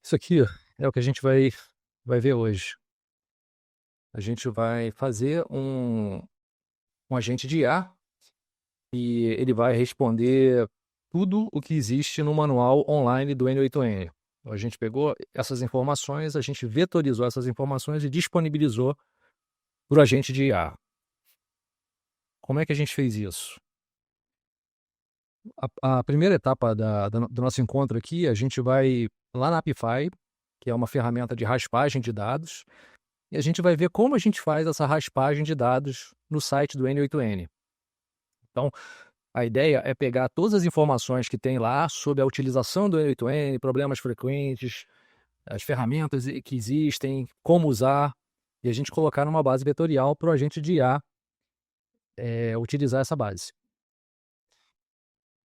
Isso aqui é o que a gente vai ver hoje. A gente vai fazer um agente de IA e ele vai responder tudo o que existe no manual online do N8N. A gente pegou essas informações, a gente vetorizou essas informações e disponibilizou para o agente de IA. Como é que a gente fez isso? A primeira etapa do nosso encontro aqui, a gente vai lá na Apify, que é uma ferramenta de raspagem de dados, e a gente vai ver como a gente faz essa raspagem de dados no site do N8N. Então, a ideia é pegar todas as informações que tem lá sobre a utilização do N8N, problemas frequentes, as ferramentas que existem, como usar, e a gente colocar numa base vetorial para o agente de IA utilizar essa base.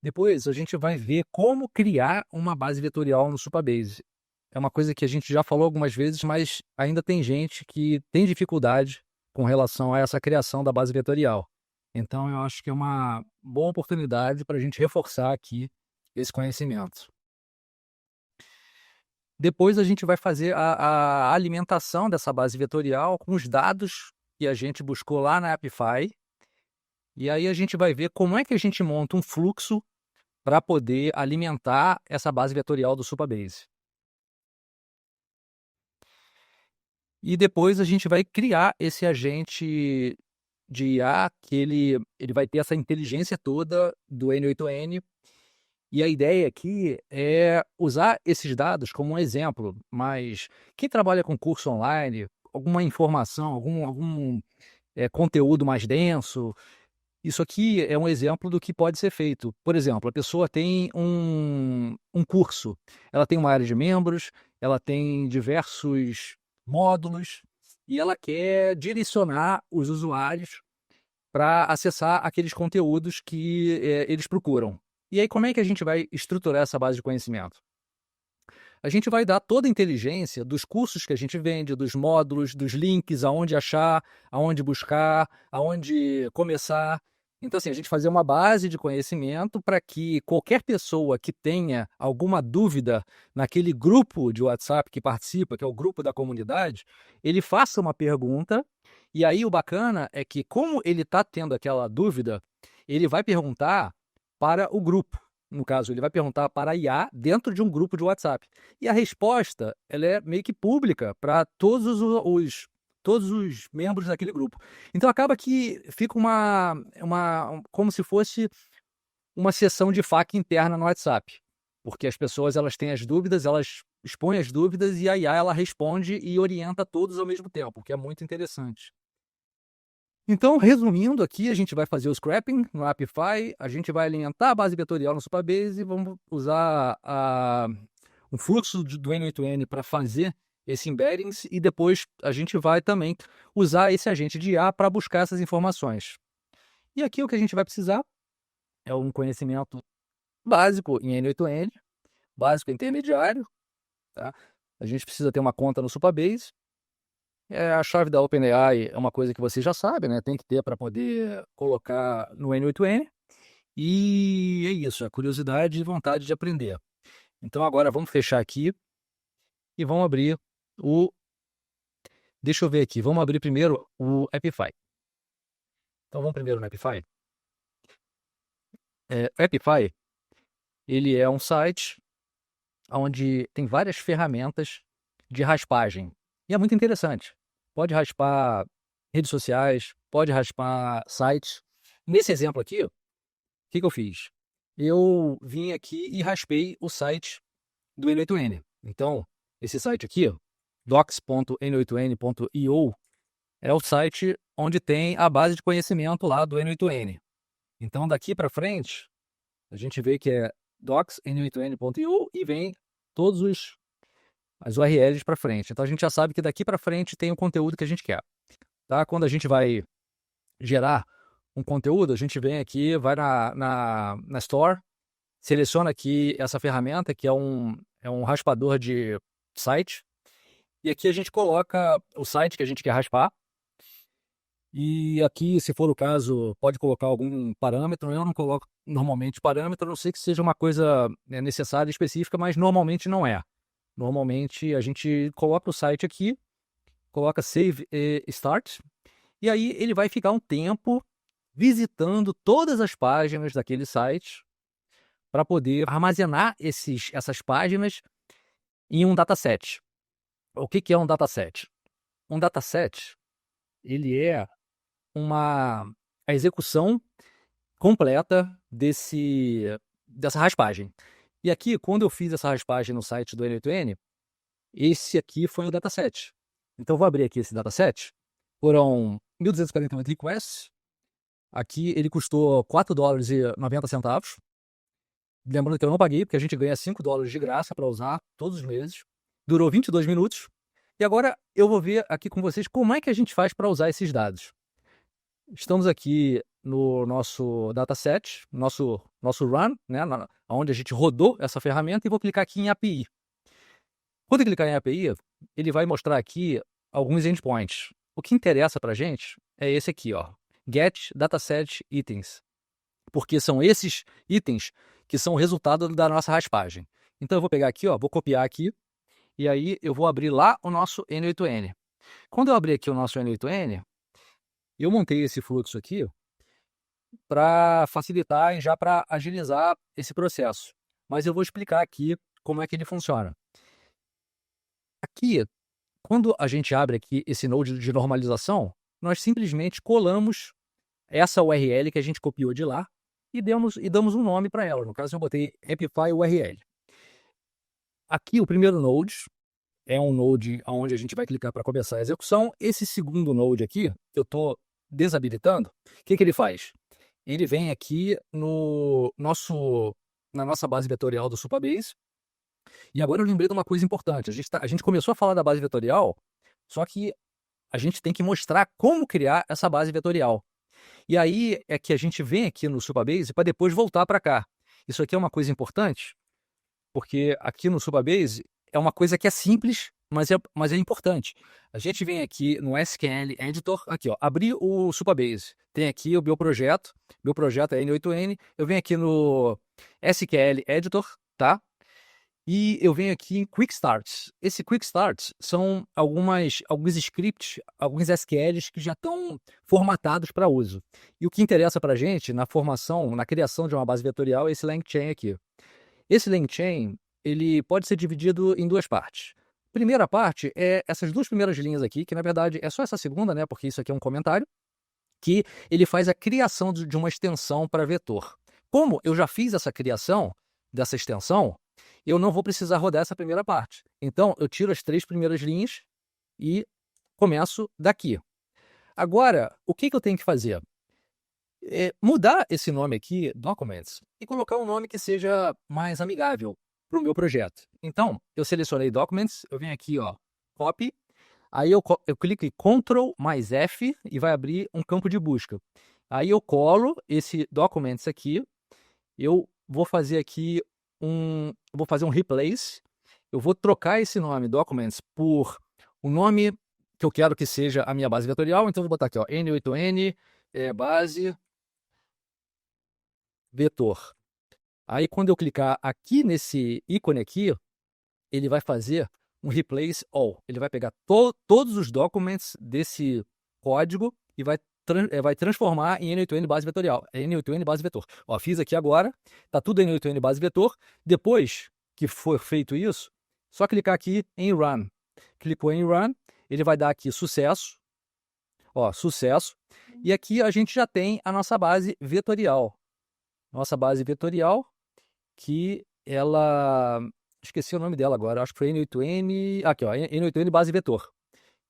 Depois, a gente vai ver como criar uma base vetorial no Supabase. É uma coisa que a gente já falou algumas vezes, mas ainda tem gente que tem dificuldade com relação a essa criação da base vetorial. Então, eu acho que é uma boa oportunidade para a gente reforçar aqui esse conhecimento. Depois, a gente vai fazer a alimentação dessa base vetorial com os dados que a gente buscou lá na Apify. E aí a gente vai ver como é que a gente monta um fluxo para poder alimentar essa base vetorial do Supabase. E depois a gente vai criar esse agente de IA que ele vai ter essa inteligência toda do N8N. E a ideia aqui é usar esses dados como um exemplo, mas quem trabalha com curso online, alguma informação, algum conteúdo mais denso, isso aqui é um exemplo do que pode ser feito. Por exemplo, a pessoa tem um curso, ela tem uma área de membros, ela tem diversos módulos e ela quer direcionar os usuários para acessar aqueles conteúdos que eles procuram. E aí, como é que a gente vai estruturar essa base de conhecimento? A gente vai dar toda a inteligência dos cursos que a gente vende, dos módulos, dos links, aonde achar, aonde buscar, aonde começar. Então, assim, a gente fazer uma base de conhecimento para que qualquer pessoa que tenha alguma dúvida naquele grupo de WhatsApp que participa, que é o grupo da comunidade, ele faça uma pergunta. E aí o bacana é que, como ele está tendo aquela dúvida, ele vai perguntar para o grupo. No caso, ele vai perguntar para a IA dentro de um grupo de WhatsApp. E a resposta, ela é meio que pública para todos os membros daquele grupo. Então acaba que fica como se fosse uma sessão de FAQ interna no WhatsApp. Porque as pessoas elas têm as dúvidas, elas expõem as dúvidas e a IA ela responde e orienta todos ao mesmo tempo, o que é muito interessante. Então, resumindo aqui, a gente vai fazer o scrapping no Apify, a gente vai alimentar a base vetorial no Supabase e vamos usar um fluxo do N8N para fazer esse embeddings e depois a gente vai também usar esse agente de IA para buscar essas informações. E aqui o que a gente vai precisar é um conhecimento básico em N8N, básico intermediário, tá? A gente precisa ter uma conta no Supabase. A chave da OpenAI é uma coisa que você já sabe, né? Tem que ter para poder colocar no N8N. E é isso, a curiosidade e vontade de aprender. Então agora vamos fechar aqui e vamos abrir o... Deixa eu ver aqui, vamos abrir primeiro o Apify. Então vamos primeiro no Apify. O Apify, ele é um site onde tem várias ferramentas de raspagem. E é muito interessante. Pode raspar redes sociais, pode raspar sites. Nesse exemplo aqui, o que eu fiz? Eu vim aqui e raspei o site do N8N. Então, esse site aqui, docs.n8n.io, é o site onde tem a base de conhecimento lá do N8N. Então, daqui para frente, a gente vê que é docs.n8n.io e vem todos as URLs para frente. Então, a gente já sabe que daqui para frente tem o conteúdo que a gente quer. Tá? Quando a gente vai gerar um conteúdo, a gente vem aqui, vai na Store, seleciona aqui essa ferramenta, que é um raspador de site, e aqui a gente coloca o site que a gente quer raspar, e aqui, se for o caso, pode colocar algum parâmetro. Eu não coloco normalmente parâmetro, a não ser que seja uma coisa necessária, específica, mas normalmente não é. Normalmente a gente coloca o site aqui, coloca Save e Start, e aí ele vai ficar um tempo visitando todas as páginas daquele site para poder armazenar essas páginas em um dataset. O que é um dataset? Um dataset, ele é a execução completa dessa raspagem. E aqui, quando eu fiz essa raspagem no site do N8N, esse aqui foi o dataset. Então, eu vou abrir aqui esse dataset. Foram 1.248 requests. Aqui ele custou $4,90. Lembrando que eu não paguei, porque a gente ganha $5 de graça para usar todos os meses. Durou 22 minutos. E agora eu vou ver aqui com vocês como é que a gente faz para usar esses dados. Estamos aqui no nosso dataset, nosso run, né, onde a gente rodou essa ferramenta, e vou clicar aqui em API. Quando eu clicar em API, ele vai mostrar aqui alguns endpoints. O que interessa para a gente é esse aqui, ó, Get Dataset Items, porque são esses itens que são o resultado da nossa raspagem. Então eu vou pegar aqui, ó, vou copiar aqui, e aí eu vou abrir lá o nosso N8N. Quando eu abrir aqui o nosso N8N, eu montei esse fluxo aqui para facilitar e já para agilizar esse processo. Mas eu vou explicar aqui como é que ele funciona. Aqui, quando a gente abre aqui esse node de normalização, nós simplesmente colamos essa URL que a gente copiou de lá e damos um nome para ela. No caso, eu botei Amplify URL. Aqui, o primeiro node é um node onde a gente vai clicar para começar a execução. Esse segundo node aqui, eu estou desabilitando. O que ele faz? Ele vem aqui na nossa base vetorial do Supabase. E agora eu lembrei de uma coisa importante. A gente começou a falar da base vetorial, só que a gente tem que mostrar como criar essa base vetorial. E aí é que a gente vem aqui no Supabase para depois voltar para cá. Isso aqui é uma coisa importante, porque aqui no Supabase é uma coisa que é simples, mas é importante. A gente vem aqui no SQL Editor, aqui, ó, abrir o Supabase. Tem aqui o meu projeto é N8N. Eu venho aqui no SQL Editor, tá? E eu venho aqui em Quick Starts. Esse Quick Starts são alguns scripts, alguns SQLs que já estão formatados para uso. E o que interessa para a gente na formação, na criação de uma base vetorial é esse LangChain aqui. Esse LangChain, ele pode ser dividido em duas partes. Primeira parte é essas duas primeiras linhas aqui, que na verdade é só essa segunda, né? Porque isso aqui é um comentário, que ele faz a criação de uma extensão para vetor. Como eu já fiz essa criação dessa extensão, eu não vou precisar rodar essa primeira parte. Então, eu tiro as 3 primeiras linhas e começo daqui. Agora, o que eu tenho que fazer? Mudar esse nome aqui, Documents, e colocar um nome que seja mais amigável para o meu projeto. Então, eu selecionei Documents, eu venho aqui, ó, Copy, aí eu clico em Ctrl mais F e vai abrir um campo de busca. Aí eu colo esse Documents aqui, eu vou fazer aqui vou fazer um replace, eu vou trocar esse nome Documents por o nome que eu quero que seja a minha base vetorial, então eu vou botar aqui, ó, N8N base vetor. Aí quando eu clicar aqui nesse ícone aqui, ele vai fazer um replace all. Ele vai pegar todos os documents desse código e vai transformar em N8N base vetorial, N8N base vetor. Ó, fiz aqui agora, tá tudo N8N base vetor. Depois que for feito isso, só clicar aqui em Run. Clicou em Run, ele vai dar aqui sucesso. Ó, sucesso. E aqui a gente já tem a nossa base vetorial. Nossa base vetorial, que ela... Esqueci o nome dela agora, acho que foi N8N... Aqui, ó, N8N base vetor.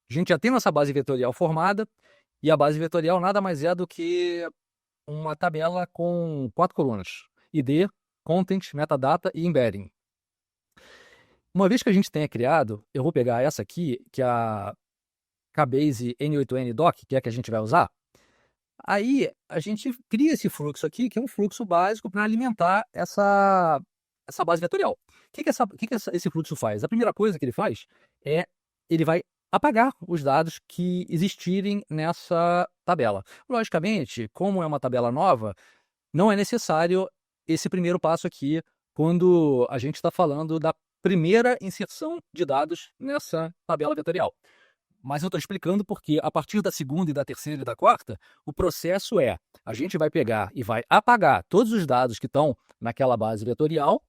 A gente já tem nossa base vetorial formada, e a base vetorial nada mais é do que uma tabela com 4 colunas: ID, Content, Metadata e Embedding. Uma vez que a gente tenha criado, eu vou pegar essa aqui, que é a Keybase N8N Doc, que é a que a gente vai usar. Aí a gente cria esse fluxo aqui, que é um fluxo básico para alimentar essa base vetorial. O que esse fluxo faz? A primeira coisa que ele faz é ele vai apagar os dados que existirem nessa tabela. Logicamente, como é uma tabela nova, não é necessário esse primeiro passo aqui quando a gente está falando primeira inserção de dados nessa tabela vetorial. Mas eu estou explicando porque a partir da segunda e da terceira e da quarta, o processo é, a gente vai pegar e vai apagar todos os dados que estão naquela base vetorial,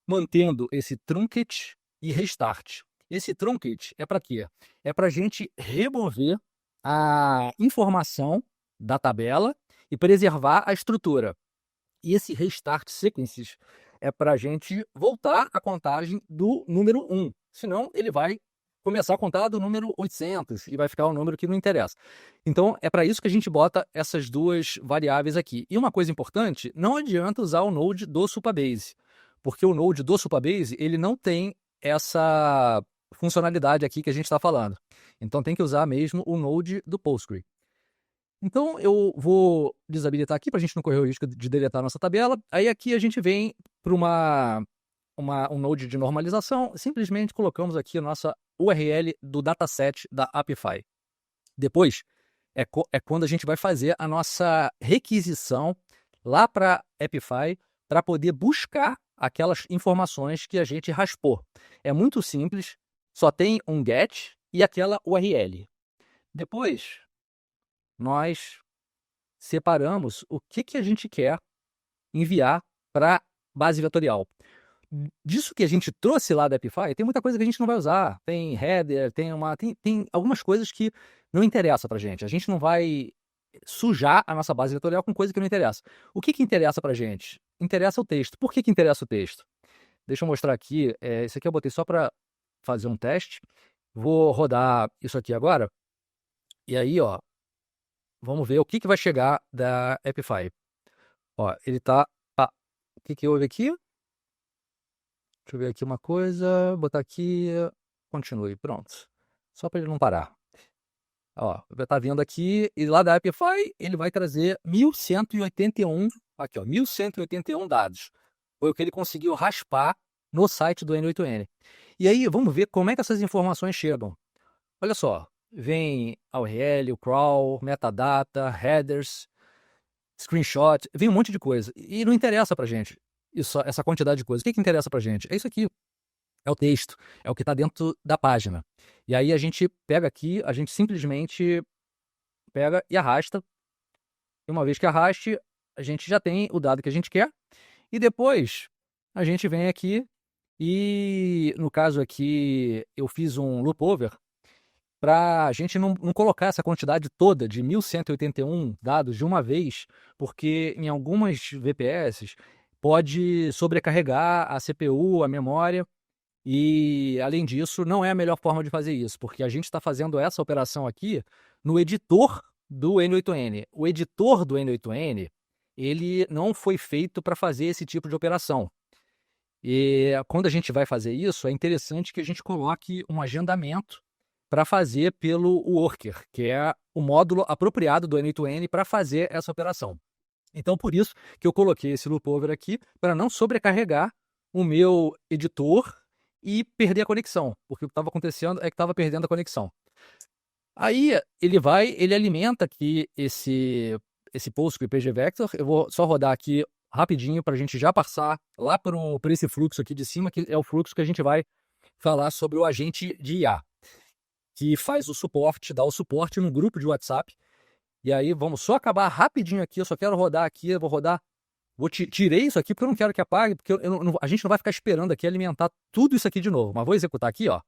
mantendo esse trunket e restart. Esse trunket é para quê? É para a gente remover a informação da tabela e preservar a estrutura. E esse restart sequences é para a gente voltar a contagem do número 1. Senão ele vai começar a contar do número 800 e vai ficar um número que não interessa. Então é para isso que a gente bota essas duas variáveis aqui. E uma coisa importante, não adianta usar o Node do Supabase, porque o Node do Supabase ele não tem essa funcionalidade aqui que a gente está falando. Então tem que usar mesmo o Node do Postgre. Então eu vou desabilitar aqui para a gente não correr o risco de deletar a nossa tabela. Aí aqui a gente vem para um node de normalização, simplesmente colocamos aqui a nossa URL do dataset da Apify. Depois é quando a gente vai fazer a nossa requisição lá para Apify para poder buscar aquelas informações que a gente raspou. É muito simples, só tem um get e aquela URL. Depois nós separamos o que a gente quer enviar para base vetorial. Disso que a gente trouxe lá da Apify, tem muita coisa que a gente não vai usar. Tem header, tem algumas coisas que não interessam para a gente. A gente não vai sujar a nossa base vetorial com coisa que não interessa. O que interessa para a gente? Interessa o texto. Por que interessa o texto? Deixa eu mostrar aqui. Esse aqui eu botei só para fazer um teste. Vou rodar isso aqui agora. E aí, ó, vamos ver o que vai chegar da Apify. Ó, ele tá... o que houve aqui? Deixa eu ver aqui uma coisa, botar aqui, continue, pronto. Só para ele não parar. Ó, vai estar vindo aqui, e lá da Apify ele vai trazer 1181, aqui ó, 1181 dados. Foi o que ele conseguiu raspar no site do N8N. E aí, vamos ver como é que essas informações chegam. Olha só, vem a URL, o crawl, metadata, headers, screenshot, vem um monte de coisa. E não interessa pra gente essa quantidade de coisa. O que interessa pra gente? É isso aqui. É o texto. É o que está dentro da página. E aí a gente pega aqui, a gente simplesmente pega e arrasta. E uma vez que arraste, a gente já tem o dado que a gente quer. E depois a gente vem aqui e, no caso aqui, eu fiz um loop over para a gente não colocar essa quantidade toda de 1181 dados de uma vez, porque em algumas VPS pode sobrecarregar a CPU, a memória, e além disso, não é a melhor forma de fazer isso, porque a gente está fazendo essa operação aqui no editor do N8N. O editor do N8N, ele não foi feito para fazer esse tipo de operação. E quando a gente vai fazer isso, é interessante que a gente coloque um agendamento para fazer pelo worker, que é o módulo apropriado do N8N para fazer essa operação. Então, por isso que eu coloquei esse loop over aqui, para não sobrecarregar o meu editor e perder a conexão, porque o que estava acontecendo é que estava perdendo a conexão. Aí ele alimenta aqui esse Postgre pgvector. Eu vou só rodar aqui rapidinho para a gente já passar lá para esse fluxo aqui de cima, que é o fluxo que a gente vai falar sobre o agente de IA, que faz o suporte, dá o suporte no grupo de WhatsApp. E aí vamos só acabar rapidinho aqui, eu só quero rodar aqui, eu vou rodar, tirei isso aqui porque eu não quero que apague, porque a gente não vai ficar esperando aqui alimentar tudo isso aqui de novo, mas vou executar aqui, ó.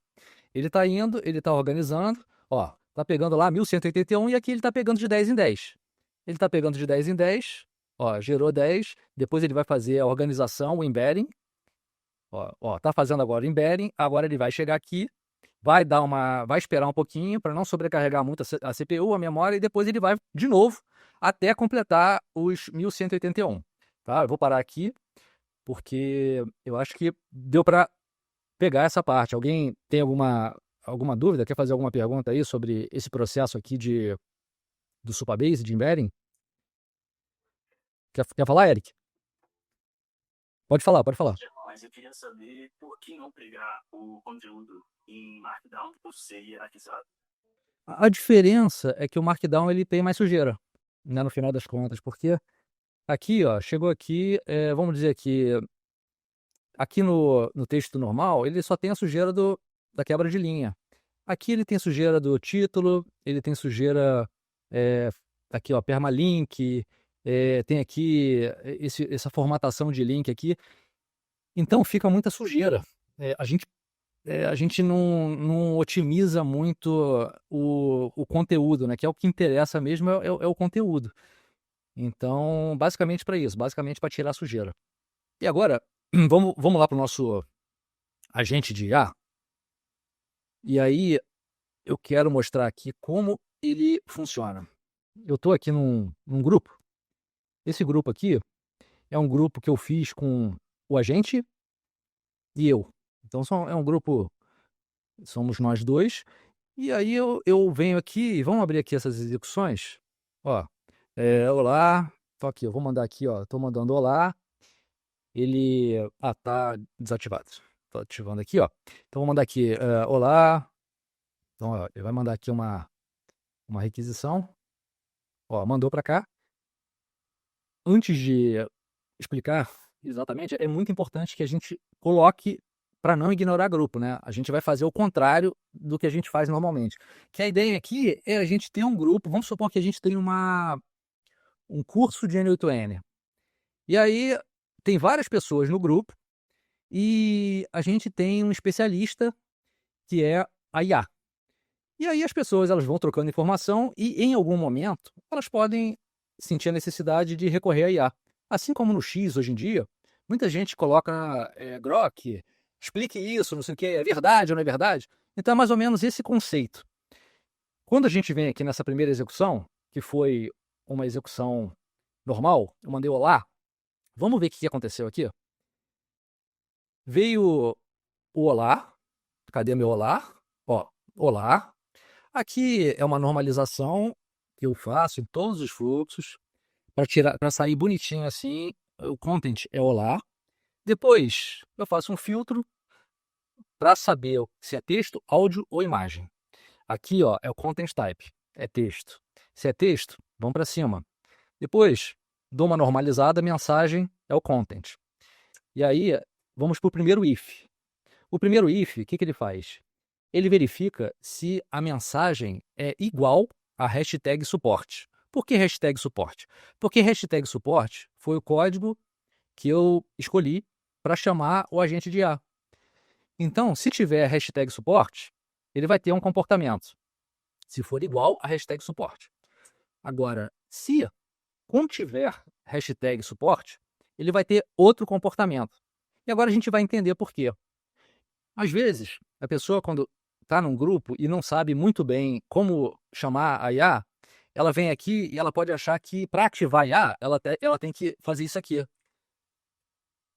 Ele tá indo, ele tá organizando, ó, tá pegando lá 1181 e aqui ele tá pegando de 10 em 10. Ele tá pegando de 10 em 10, ó, gerou 10, depois ele vai fazer a organização, o embedding, ó, tá fazendo agora o embedding, agora ele vai chegar aqui, vai esperar um pouquinho para não sobrecarregar muito a CPU, a memória, e depois ele vai de novo até completar os 1181. Tá? Eu vou parar aqui, porque eu acho que deu para pegar essa parte. Alguém tem alguma dúvida? Quer fazer alguma pergunta aí sobre esse processo aqui do Supabase, de embedding? Quer falar, Eric? Pode falar, pode falar. Mas eu queria saber por que não pegar o conteúdo em Markdown por ser hierarquizado. A diferença é que o Markdown ele tem mais sujeira, né, no final das contas, porque aqui, ó, chegou aqui, vamos dizer que Aqui no texto normal, ele só tem a sujeira da quebra de linha. Aqui ele tem sujeira do título, ele tem sujeira, aqui ó, permalink, tem aqui essa formatação de link aqui. Então fica muita sujeira. A gente não otimiza muito o conteúdo, né? Que é o que interessa mesmo, é o conteúdo. Então, basicamente para isso, basicamente para tirar a sujeira. E agora, vamos lá para o nosso agente de IA. E aí, eu quero mostrar aqui como ele funciona. Eu estou aqui num grupo. Esse grupo aqui é um grupo que eu fiz com o agente e eu. Então, é um grupo, somos nós dois. E aí eu venho aqui, vamos abrir aqui essas execuções. Ó, olá, tô aqui, eu vou mandar aqui, ó, tô mandando olá. Ele, tá desativado. Tô ativando aqui, ó. Então vou mandar aqui, olá. Então, ó, ele vai mandar aqui uma requisição. Ó, mandou para cá. Antes de explicar exatamente, é muito importante que a gente coloque para não ignorar grupo, né? A gente vai fazer o contrário do que a gente faz normalmente. Que a ideia aqui é a gente ter um grupo, vamos supor que a gente tem um curso de N8N. E aí tem várias pessoas no grupo e a gente tem um especialista que é a IA. E aí as pessoas elas vão trocando informação e em algum momento elas podem sentir a necessidade de recorrer à IA. Assim como no X hoje em dia, muita gente coloca Grok, explique isso, não sei o que, é verdade ou não é verdade? Então é mais ou menos esse conceito. Quando a gente vem aqui nessa primeira execução, que foi uma execução normal, eu mandei olá, vamos ver o que aconteceu aqui? Veio o olá, cadê meu olá? Ó, olá. Aqui é uma normalização que eu faço em todos os fluxos para sair bonitinho assim. O content é olá. Depois eu faço um filtro para saber se é texto, áudio ou imagem. Aqui ó, é o content type, é texto. Se é texto, vamos para cima. Depois dou uma normalizada, mensagem é o content. E aí vamos para o primeiro if. O primeiro if, o que ele faz? Ele verifica se a mensagem é igual à hashtag suporte. Por que hashtag suporte? Porque hashtag suporte foi o código que eu escolhi para chamar o agente de IA. Então, se tiver hashtag suporte, ele vai ter um comportamento. Se for igual a hashtag suporte. Agora, se contiver hashtag suporte, ele vai ter outro comportamento. E agora a gente vai entender por quê. Às vezes, a pessoa, quando está num grupo e não sabe muito bem como chamar a IA, ela vem aqui e ela pode achar que para ativar a IA, ela tem que fazer isso aqui.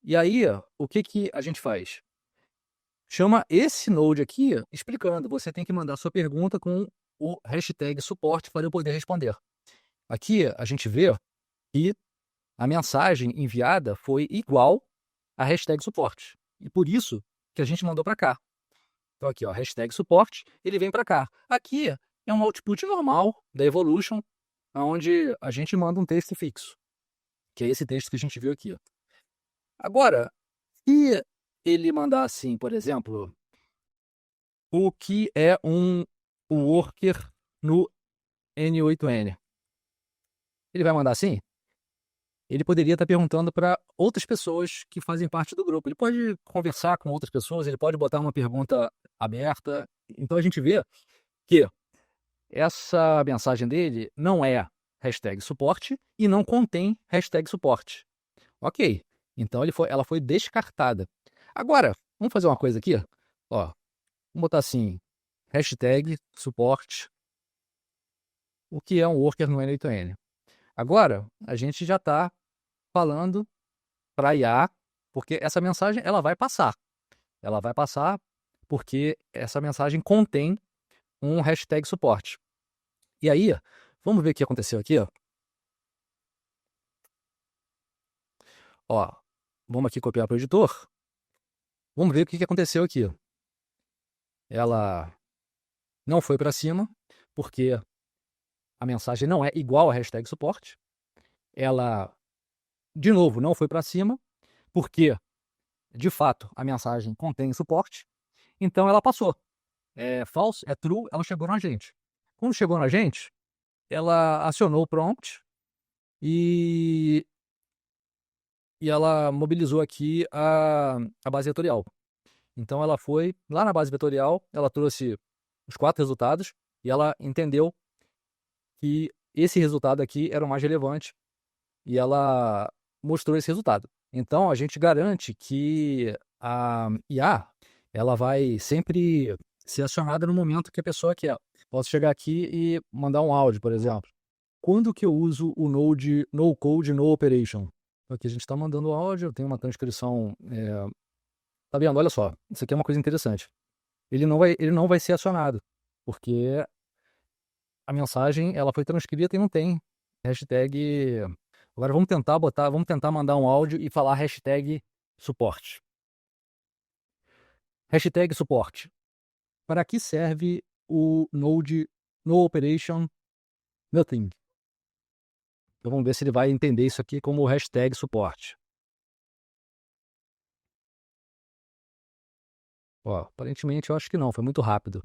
E aí, o que a gente faz? Chama esse node aqui explicando. Você tem que mandar sua pergunta com o hashtag suporte para eu poder responder. Aqui a gente vê que a mensagem enviada foi igual à hashtag suporte. E por isso que a gente mandou para cá. Então aqui, ó, hashtag suporte, ele vem para cá. Aqui é um output normal da Evolution, onde a gente manda um texto fixo, que é esse texto que a gente viu aqui. Ó. Agora, se ele mandar assim, por exemplo, o que é um worker no N8N? Ele vai mandar assim? Ele poderia estar perguntando para outras pessoas que fazem parte do grupo. Ele pode conversar com outras pessoas, ele pode botar uma pergunta aberta. Então a gente vê que essa mensagem dele não é hashtag suporte e não contém hashtag suporte. Ok, então ela foi descartada. Agora, vamos fazer uma coisa aqui. Ó, vamos botar assim, hashtag suporte, o que é um worker no N8N. Agora, a gente já está falando para IA, porque essa mensagem ela vai passar. Ela vai passar porque essa mensagem contém um hashtag suporte. E aí, vamos ver o que aconteceu aqui. Ó, vamos aqui copiar para o editor. Vamos ver o que aconteceu aqui. Ela não foi para cima, porque a mensagem não é igual a hashtag suporte. Ela, de novo, não foi para cima, porque de fato, a mensagem contém suporte, então ela passou. É false, é true, ela chegou na gente. Quando chegou na gente, ela acionou o prompt e ela mobilizou aqui a base vetorial. Então ela foi lá na base vetorial, ela trouxe os 4 resultados e ela entendeu que esse resultado aqui era o mais relevante e ela mostrou esse resultado. Então a gente garante que a IA ela vai sempre ser acionada no momento que a pessoa quer. Posso chegar aqui e mandar um áudio, por exemplo. Quando que eu uso o Node No Code No Operation? Aqui a gente está mandando áudio, tem uma transcrição. Tá vendo? Olha só, isso aqui é uma coisa interessante. Ele não vai ser acionado, porque a mensagem ela foi transcrita e não tem hashtag. Agora vamos tentar mandar um áudio e falar hashtag suporte. Hashtag suporte. Para que serve o Node No Operation Nothing? Então vamos ver se ele vai entender isso aqui como hashtag suporte. Ó, aparentemente eu acho que não, foi muito rápido.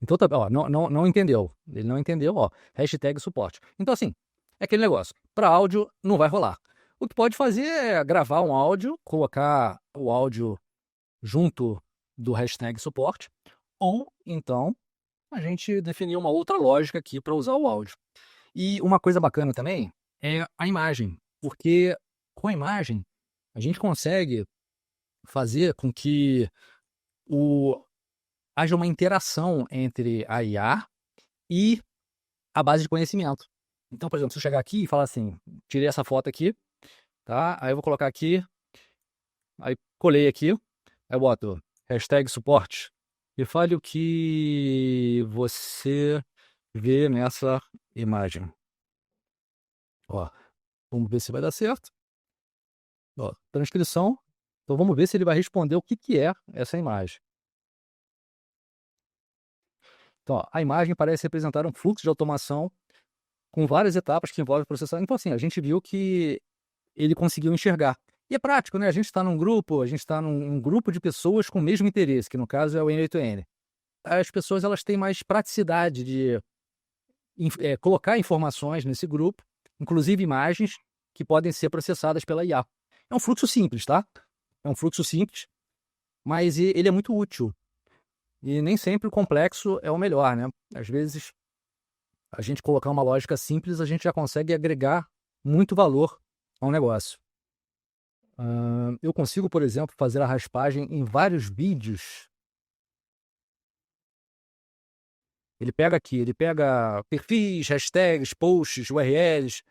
Então tá, ó, não entendeu. Ele não entendeu, ó, hashtag suporte. Então assim, é aquele negócio, para áudio não vai rolar. O que pode fazer é gravar um áudio, colocar o áudio junto do hashtag suporte, ou então a gente definir uma outra lógica aqui para usar o áudio. E uma coisa bacana também é a imagem, porque com a imagem a gente consegue fazer com que haja uma interação entre a IA e a base de conhecimento. Então, por exemplo, se eu chegar aqui e falar assim, tirei essa foto aqui, tá? Aí eu vou colocar aqui, aí colei aqui, aí eu boto hashtag suporte e fale o que você vê nessa imagem. Ó, vamos ver se vai dar certo. Ó, transcrição. Então vamos ver se ele vai responder o que é essa imagem. Então, ó, a imagem parece representar um fluxo de automação com várias etapas que envolvem o processamento. Então, assim, a gente viu que ele conseguiu enxergar. E é prático, né? A gente está num grupo, a gente está num grupo de pessoas com o mesmo interesse, que no caso é o N8N. As pessoas elas têm mais praticidade de colocar informações nesse grupo, inclusive imagens que podem ser processadas pela IA. É um fluxo simples, tá? É um fluxo simples, mas ele é muito útil. E nem sempre o complexo é o melhor, né? Às vezes, a gente colocar uma lógica simples, a gente já consegue agregar muito valor ao negócio. Eu consigo, por exemplo, fazer a raspagem em vários vídeos. Ele pega aqui, ele pega perfis, hashtags, posts, URLs.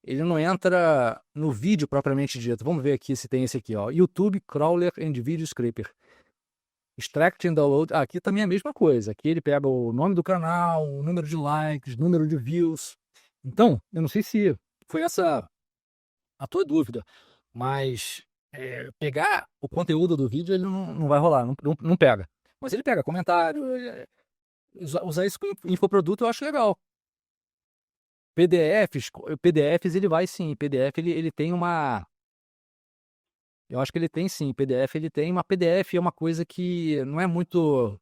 Ele não entra no vídeo propriamente dito. Vamos ver aqui se tem esse aqui, ó. YouTube Crawler and Video Scraper. Extract and Download. Aqui também é a mesma coisa. Aqui ele pega o nome do canal, o número de likes, número de views. Então, eu não sei se foi essa a tua dúvida, mas pegar o conteúdo do vídeo ele não vai rolar, não pega. Mas ele pega comentário, usar isso com infoproduto eu acho legal. PDFs ele vai sim, PDF ele tem uma... Eu acho que ele tem sim, PDF ele tem, uma PDF é uma coisa que não é muito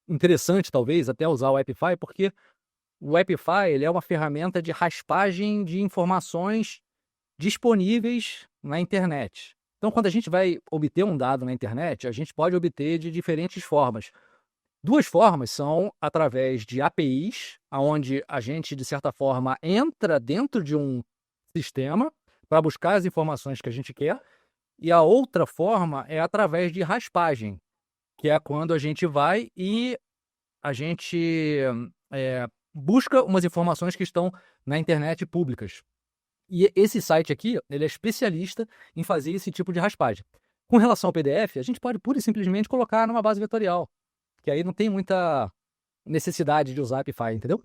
interessante talvez até usar o Appify, porque o Appify ele é uma ferramenta de raspagem de informações disponíveis na internet. Então, quando a gente vai obter um dado na internet, a gente pode obter de diferentes formas. 2 formas são através de APIs, onde a gente, de certa forma, entra dentro de um sistema para buscar as informações que a gente quer, e a outra forma é através de raspagem, que é quando a gente vai e a gente busca umas informações que estão na internet públicas. E esse site aqui, ele é especialista em fazer esse tipo de raspagem. Com relação ao PDF, a gente pode pura e simplesmente colocar numa base vetorial, que aí não tem muita necessidade de usar Appify, entendeu?